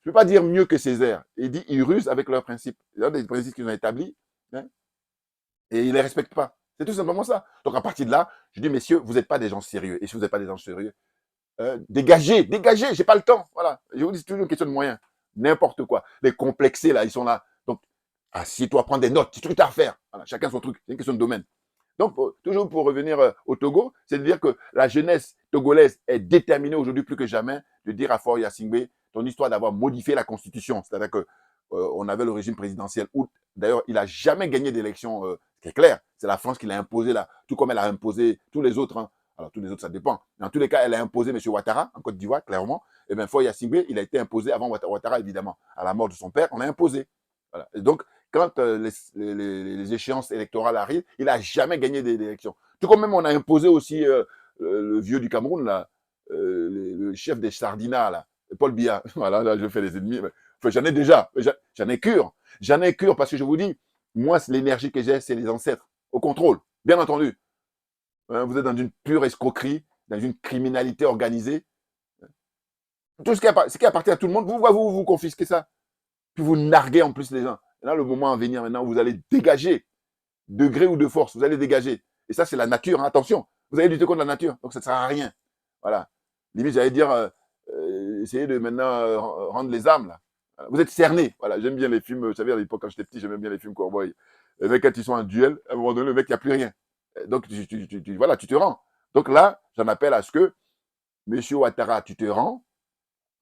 peux pas dire mieux que Césaire. Il dit, ils rusent avec leurs principes. Il y a des principes qu'ils ont établis, hein, et ils ne les respectent pas. C'est tout simplement ça. Donc, à partir de là, je dis, messieurs, vous n'êtes pas des gens sérieux. Et si vous n'êtes pas des gens sérieux, dégagez, j'ai pas le temps. Voilà. Je vous dis, c'est toujours une question de moyens. N'importe quoi. Les complexés, là, ils sont là. Donc, Assieds-toi, prends des notes, c'est truc à faire. Voilà, chacun son truc, c'est une question de domaine. Donc, toujours pour revenir au Togo, c'est de dire que la jeunesse togolaise est déterminée aujourd'hui plus que jamais de dire à Faure Gnassingbé ton histoire d'avoir modifié la constitution. C'est-à-dire que on avait le régime présidentiel où, d'ailleurs, il n'a jamais gagné d'élection, c'est clair. C'est la France qui l'a imposé là, tout comme elle a imposé tous les autres. Hein. Alors, tous les autres, ça dépend. Mais en tous les cas, elle a imposé M. Ouattara, en Côte d'Ivoire, clairement. Et bien, Faure Gnassingbé, il a été imposé avant Ouattara, évidemment. À la mort de son père, on l'a imposé. Voilà. Et donc, quand les échéances électorales arrivent, il n'a jamais gagné d'élection. Tout comme même on a imposé aussi le vieux du Cameroun, là, le chef des Sardinats, là, Paul Biya. Voilà, là, je fais les ennemis. Enfin, j'en ai déjà, j'en ai cure. J'en ai cure parce que je vous dis, moi, l'énergie que j'ai, c'est les ancêtres, au contrôle, bien entendu. Hein, vous êtes dans une pure escroquerie, dans une criminalité organisée. Tout ce qui appartient à tout le monde, vous confisquez ça. Puis vous narguez en plus les gens. Et là, le moment à venir, maintenant, vous allez dégager, de gré ou de force, vous allez dégager. Et ça, c'est la nature, hein, attention. Vous allez lutter contre la nature, donc ça ne sert à rien. Voilà. Limite, j'allais dire, essayez de maintenant rendre les armes, là. Vous êtes cernés. Voilà, j'aime bien les films, vous savez, à l'époque, quand j'étais petit, j'aimais bien les films Cowboy. Les mecs, quand ils sont en duel, à un moment donné, le mec, il n'y a plus rien. Donc, voilà, tu te rends. Donc là, j'en appelle à ce que, Monsieur Ouattara, tu te rends.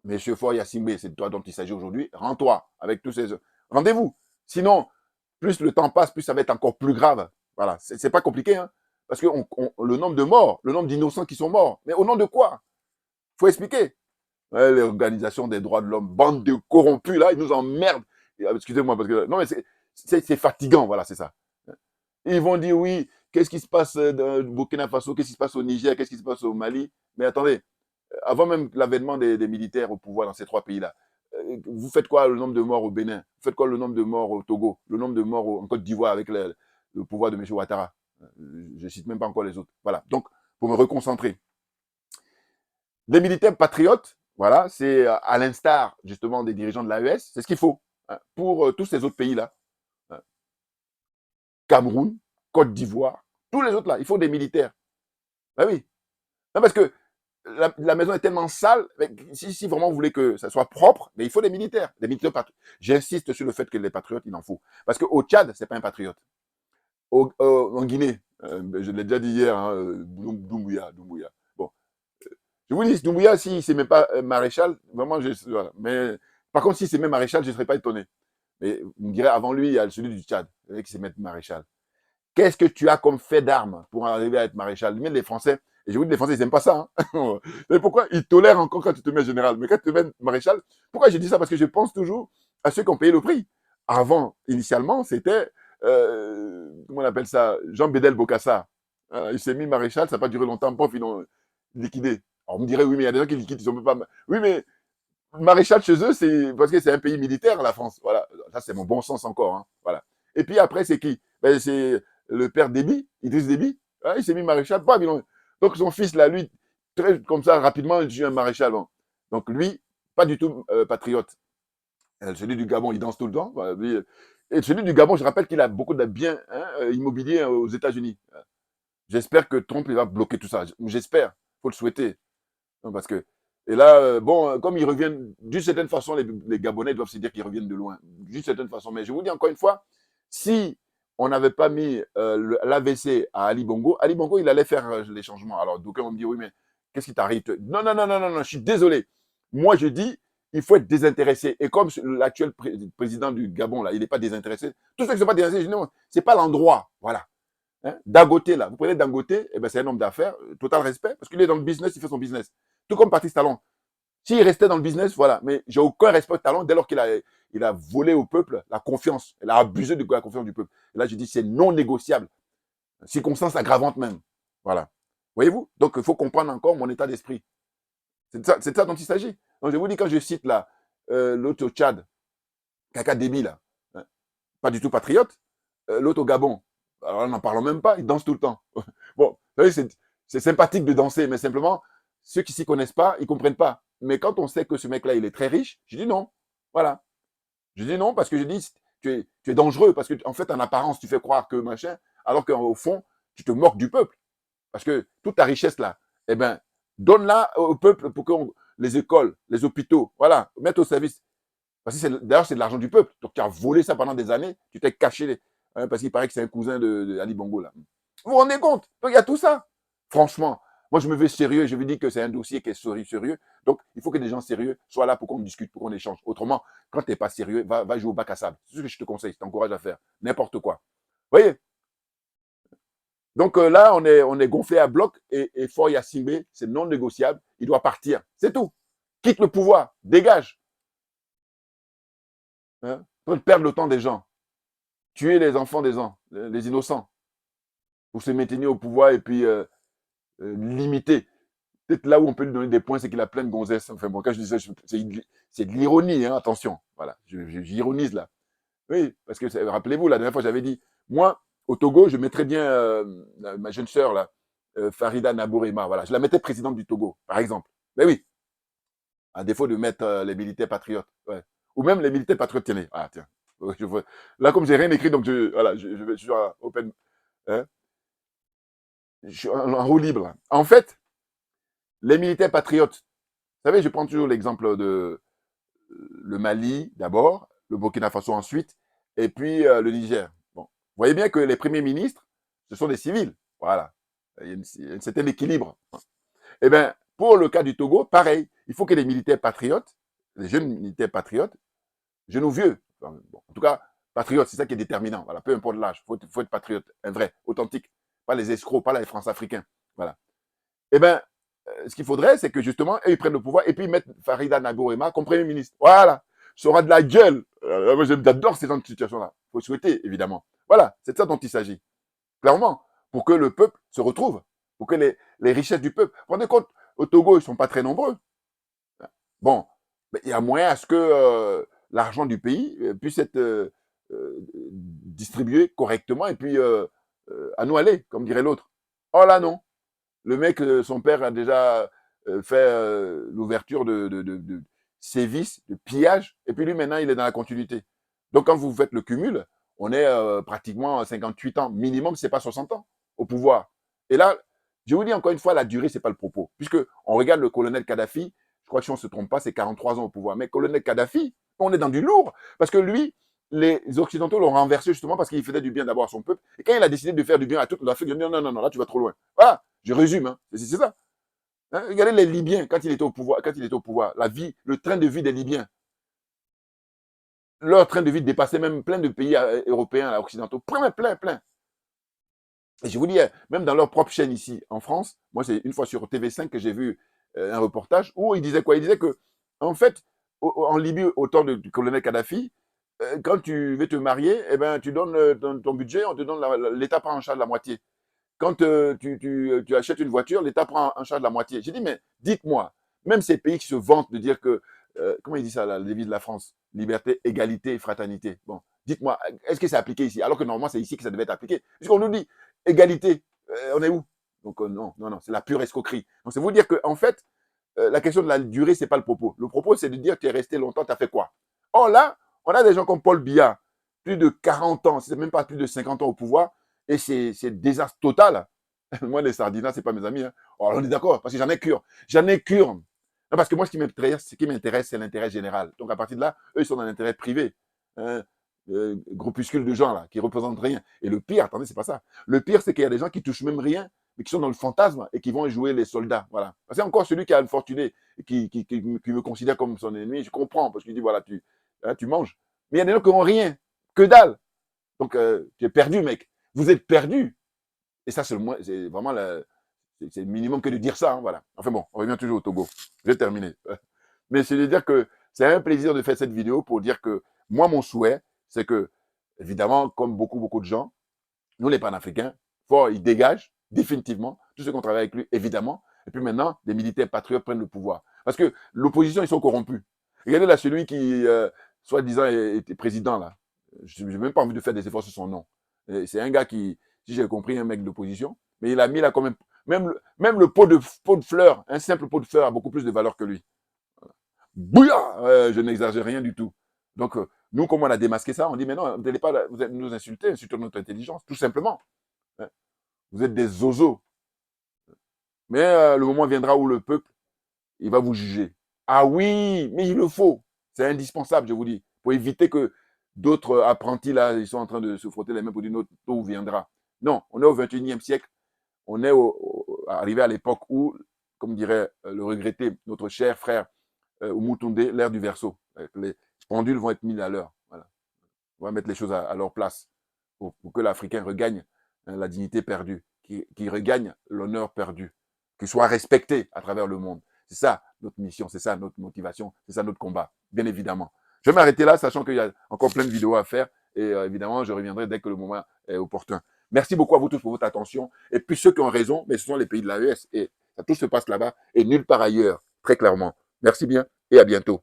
Monsieur Faure Gnassingbé, c'est de toi dont il s'agit aujourd'hui. Rends-toi avec tous ces. Rendez-vous. Sinon, plus le temps passe, plus ça va être encore plus grave. Voilà, c'est pas compliqué, hein. Parce que le nombre de morts, le nombre d'innocents qui sont morts, mais au nom de quoi? Faut expliquer. Ouais, les organisations des droits de l'homme, bande de corrompus, là, ils nous emmerdent. Excusez-moi, parce que. Non, mais c'est fatigant, voilà, c'est ça. Ils vont dire oui, qu'est-ce qui se passe dans Burkina Faso, qu'est-ce qui se passe au Niger, qu'est-ce qui se passe au Mali. Mais attendez, avant même l'avènement des militaires au pouvoir dans ces trois pays-là, vous faites quoi le nombre de morts au Bénin? Vous faites quoi le nombre de morts au Togo? Le nombre de morts en Côte d'Ivoire avec le pouvoir de M. Ouattara? Je ne cite même pas encore les autres. Voilà. Donc, pour me reconcentrer. Les militaires patriotes, voilà, c'est à l'instar justement des dirigeants de l'AES, c'est ce qu'il faut hein, pour tous ces autres pays-là. Hein. Cameroun, Côte d'Ivoire, tous les autres là, il faut des militaires. Ben oui. Non, parce que la maison est tellement sale, si vraiment vous voulez que ça soit propre, mais il faut des militaires patriotes. J'insiste sur le fait que les patriotes, il en faut. Parce qu'au Tchad, c'est pas un patriote. En Guinée, je l'ai déjà dit hier, hein, Doumbouya. Bon, je vous dis, Doumbouya, si c'est même pas maréchal, vraiment, voilà. Mais par contre, si c'est même maréchal, je ne serais pas étonné. Mais vous me direz, avant lui, il y a celui du Tchad, qui s'est mettre maréchal. Qu'est-ce que tu as comme fait d'armes pour arriver à être maréchal? Même les Français, et je vous dis, les Français, ils n'aiment pas ça. Hein. Mais pourquoi ils tolèrent encore quand tu te mets général? Mais quand tu te mets maréchal, pourquoi je dis ça? Parce que je pense toujours à ceux qui ont payé le prix. Avant, initialement, c'était, comment on appelle ça? Jean Bédel Bokassa. Il s'est mis maréchal, ça n'a pas duré longtemps, pof, ils l'ont liquidé. Alors, on me dirait, oui, mais il y a des gens qui liquident, ils sont pas. Oui, mais maréchal chez eux, c'est parce que c'est un pays militaire, la France. Voilà, ça, c'est mon bon sens encore. Hein. Voilà. Et puis après, c'est qui? Ben, c'est le père Déby, Idriss Déby, hein, il s'est mis maréchal. Donc son fils, là, lui, très comme ça, rapidement, il devient un maréchal. Bon. Donc lui, pas du tout patriote. Celui du Gabon, il danse tout le temps. Voilà, lui, et celui du Gabon, je rappelle qu'il a beaucoup de biens hein, immobiliers aux États-Unis. J'espère que Trump il va bloquer tout ça. J'espère. Il faut le souhaiter. Non, parce que, et là, bon, comme ils reviennent, d'une certaine façon, les Gabonais doivent se dire qu'ils reviennent de loin. D'une certaine façon. Mais je vous dis encore une fois, si on n'avait pas mis l'AVC à Ali Bongo, il allait faire les changements. Alors, d'aucuns vont me dire, oui, mais qu'est-ce qui t'arrive? Non, non, non, non, non, non, je suis désolé. Moi, je dis, il faut être désintéressé. Et comme l'actuel président du Gabon, là, il n'est pas désintéressé, tous ceux qui ne sont pas désintéressés, je dis non, c'est pas l'endroit. Voilà. Hein? Dangote, là, vous prenez Dangote, eh ben, c'est un homme d'affaires, total respect, parce qu'il est dans le business, il fait son business. Tout comme Patrice Talon. S'il restait dans le business, voilà. Mais j'ai aucun respect de Talon dès lors qu'il a volé au peuple la confiance. Il a abusé de la confiance du peuple. Et là, je dis, c'est non négociable. Circonstance aggravante même. Voilà. Voyez-vous? Donc, il faut comprendre encore mon état d'esprit. C'est de ça dont il s'agit. Donc, je vous dis, quand je cite là, l'autre au Tchad, Kaka Déby, là, hein, pas du tout patriote, l'autre au Gabon, alors là, n'en parlons même pas, il danse tout le temps. Bon, vous savez, c'est sympathique de danser, mais simplement, ceux qui s'y connaissent pas, ils comprennent pas. Mais quand on sait que ce mec-là, il est très riche, je dis non. Voilà. Je dis non parce que je dis, tu es dangereux, parce que en fait, en apparence, tu fais croire que machin, alors qu'au fond, tu te moques du peuple. Parce que toute ta richesse là, eh ben, donne-la au peuple pour que les écoles, les hôpitaux, voilà, mettre au service. Parce que d'ailleurs, c'est de l'argent du peuple. Donc, tu as volé ça pendant des années, tu t'es caché, parce qu'il paraît que c'est un cousin de Ali Bongo, là. Vous vous rendez compte? Donc, il y a tout ça. Franchement, moi, je me veux sérieux, je veux dire que c'est un dossier qui est sérieux. Donc, il faut que des gens sérieux soient là pour qu'on discute, pour qu'on échange. Autrement, quand tu n'es pas sérieux, va jouer au bac à sable. C'est ce que je te conseille, je t'encourage à faire. N'importe quoi. Vous voyez? Donc là, on est gonflé à bloc et Faure Yassimbe, c'est non négociable. Il doit partir. C'est tout. Quitte le pouvoir. Dégage. Hein? Pour perdre le temps des gens. Tuer les enfants des gens, les innocents. Pour se maintenir au pouvoir et puis limiter. Peut-être là où on peut lui donner des points, c'est qu'il a plein de gonzesses. Enfin bon, quand je dis ça, c'est de l'ironie, hein, attention. Voilà, j'ironise là. Oui, parce que rappelez-vous, la dernière fois, j'avais dit, moi, au Togo, je mettrais bien ma jeune sœur, là, Farida Nabourema, voilà, je la mettais présidente du Togo, par exemple. Mais oui, à défaut de mettre les militaires patriotes. Ouais. Ou même les militaires patriotes, tenez. Ah, tiens. Là, comme j'ai rien écrit, donc voilà, je suis à open. Hein, je suis en roue libre. En fait, les militaires patriotes, vous savez, je prends toujours l'exemple de le Mali d'abord, le Burkina Faso ensuite, et puis le Niger. Bon. Vous voyez bien que les premiers ministres, ce sont des civils. Voilà. Il y a un certain équilibre. Eh bien, pour le cas du Togo, pareil. Il faut que les militaires patriotes, les jeunes militaires patriotes, jeunes ou vieux, bon, en tout cas, patriotes, c'est ça qui est déterminant. Voilà, peu importe l'âge, il faut être patriote, un vrai, authentique. Pas les escrocs, pas les France-Africains. Voilà. Eh bien, ce qu'il faudrait, c'est que justement, eux, ils prennent le pouvoir et puis ils mettent Farida Nagourema comme Premier ministre. Voilà. Ça aura de la gueule. Moi, j'adore ces genre de situations-là. Il faut souhaiter, évidemment. Voilà, c'est de ça dont il s'agit. Clairement. Pour que le peuple se retrouve. Pour que les richesses du peuple. Vous vous rendez compte, au Togo, ils ne sont pas très nombreux. Bon, il y a moyen à ce que l'argent du pays puisse être distribué correctement et puis à nous aller, comme dirait l'autre. Oh là, non. Le mec, son père a déjà fait l'ouverture de sévices, de pillage, et puis lui, maintenant, il est dans la continuité. Donc, quand vous faites le cumul, on est pratiquement à 58 ans minimum, c'est pas 60 ans au pouvoir. Et là, je vous dis encore une fois, la durée, c'est pas le propos. Puisque on regarde le colonel Kadhafi, je crois que si on ne se trompe pas, c'est 43 ans au pouvoir. Mais colonel Kadhafi, on est dans du lourd. Parce que lui, les Occidentaux l'ont renversé justement parce qu'il faisait du bien d'abord à son peuple. Et quand il a décidé de faire du bien à toute l'Afrique, il a dit non, non, non, là, tu vas trop loin. Voilà. Je résume, hein. C'est ça. Hein? Regardez les Libyens quand il était au pouvoir, la vie, le train de vie des Libyens. Leur train de vie dépassait même plein de pays européens, là, occidentaux. Plein. Et je vous dis, même dans leur propre chaîne ici, en France, moi, c'est une fois sur TV5 que j'ai vu un reportage où il disait quoi? Il disait que, en fait, en Libye, au temps du colonel Kadhafi, quand tu veux te marier, eh ben, tu donnes ton budget, on te donne l'État prend en charge la moitié. Quand tu achètes une voiture, l'État prend en charge la moitié. J'ai dit, mais dites-moi, même ces pays qui se vantent de dire que, comment il dit ça, la devise de la France? Liberté, égalité et fraternité. Bon, dites-moi, est-ce que c'est appliqué ici? Alors que normalement, c'est ici que ça devait être appliqué. Puisqu'on nous dit égalité, on est où? Donc, non, c'est la pure escroquerie. Donc, c'est vous dire qu'en fait, la question de la durée, c'est pas le propos. Le propos, c'est de dire que tu es resté longtemps, tu as fait quoi? Or là, on a des gens comme Paul Biya, plus de 40 ans, c'est même pas plus de 50 ans au pouvoir, et c'est désastre total. Moi, les sardinas, c'est pas mes amis. Hein. Oh, on est d'accord, parce que j'en ai cure. J'en ai cure. Non, parce que moi, ce qui m'intéresse, c'est l'intérêt général. Donc, à partir de là, eux, ils sont dans l'intérêt privé. Hein, groupuscule de gens, là, qui représentent rien. Et le pire, attendez, c'est pas ça. Le pire, c'est qu'il y a des gens qui touchent même rien, mais qui sont dans le fantasme et qui vont jouer les soldats. Voilà. C'est encore celui qui a le fortuné, qui me considère comme son ennemi. Je comprends, parce qu'il dit, voilà, tu manges. Mais il y a des gens qui n'ont rien, que dalle. Donc, tu es perdu, mec. Vous êtes perdu. Et ça, c'est vraiment c'est le minimum que de dire ça. Hein, voilà. Enfin bon, on revient toujours au Togo. J'ai terminé. Mais c'est de dire que c'est un plaisir de faire cette vidéo pour dire que moi, mon souhait, c'est que, évidemment, comme beaucoup de gens, nous, les panafricains, Faure, il dégage définitivement tous ceux qui ont travaillé avec lui, évidemment. Et puis maintenant, les militaires patriotes prennent le pouvoir. Parce que l'opposition, ils sont corrompus. Regardez là, celui qui, soi-disant, était président, là. Je n'ai même pas envie de faire des efforts sur son nom. C'est un gars qui, si j'ai compris, un mec d'opposition. Mais il a mis là quand même le pot de fleurs, un simple pot de fleurs a beaucoup plus de valeur que lui. Bouillard, je n'exagère rien du tout. Donc, nous, comme on a démasqué ça, on dit, mais non, vous n'allez pas vous nous insulter, insultez notre intelligence, tout simplement. Hein. Vous êtes des zozos. Mais le moment viendra où le peuple, il va vous juger. Ah oui, mais il le faut. C'est indispensable, je vous dis, pour éviter que d'autres apprentis, là, ils sont en train de se frotter les mains pour dire notre tour viendra. Non, on est au 21e siècle. On est arrivé à l'époque où, comme dirait le regretté, notre cher frère Umutunde, l'ère du verseau. Les pendules vont être mises à l'heure. Voilà. On va mettre les choses à leur place pour que l'Africain regagne la dignité perdue, qui regagne l'honneur perdu, qu'il soit respecté à travers le monde. C'est ça notre mission, c'est ça notre motivation, c'est ça notre combat, bien évidemment. Je vais m'arrêter là, sachant qu'il y a encore plein de vidéos à faire et évidemment, je reviendrai dès que le moment est opportun. Merci beaucoup à vous tous pour votre attention. Et puis ceux qui ont raison, mais ce sont les pays de l'AES et ça tout se passe là-bas et nulle part ailleurs, très clairement. Merci bien et à bientôt.